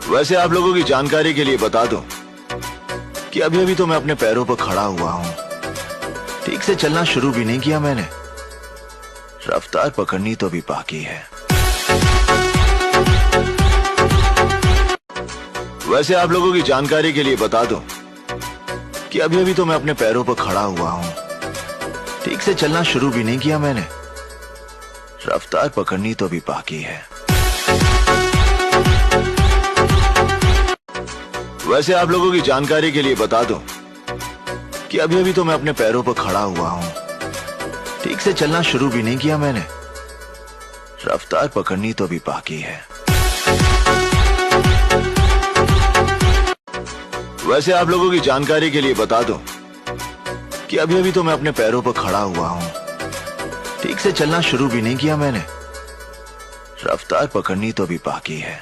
वैसे आप लोगों की जानकारी के लिए बता दूं कि अभी अभी तो मैं अपने पैरों पर खड़ा हुआ हूं। ठीक से चलना शुरू भी नहीं किया मैंने, रफ्तार पकड़नी तो भी बाकी है। वैसे आप लोगों की जानकारी के लिए बता दूं कि अभी अभी तो मैं अपने पैरों पर खड़ा हुआ हूं। ठीक से चलना शुरू भी नहीं किया मैंने, रफ्तार पकड़नी तो भी बाकी है। वैसे आप लोगों की जानकारी के लिए बता दूं कि अभी अभी तो मैं अपने पैरों पर खड़ा हुआ हूं। ठीक से चलना शुरू भी नहीं किया मैंने, रफ्तार पकड़नी तो भी बाकी है। वैसे आप लोगों की जानकारी के लिए बता दूं कि अभी अभी तो मैं अपने पैरों पर खड़ा हुआ हूं। ठीक से चलना शुरू भी नहीं किया मैंने, रफ्तार पकड़नी तो भी बाकी है।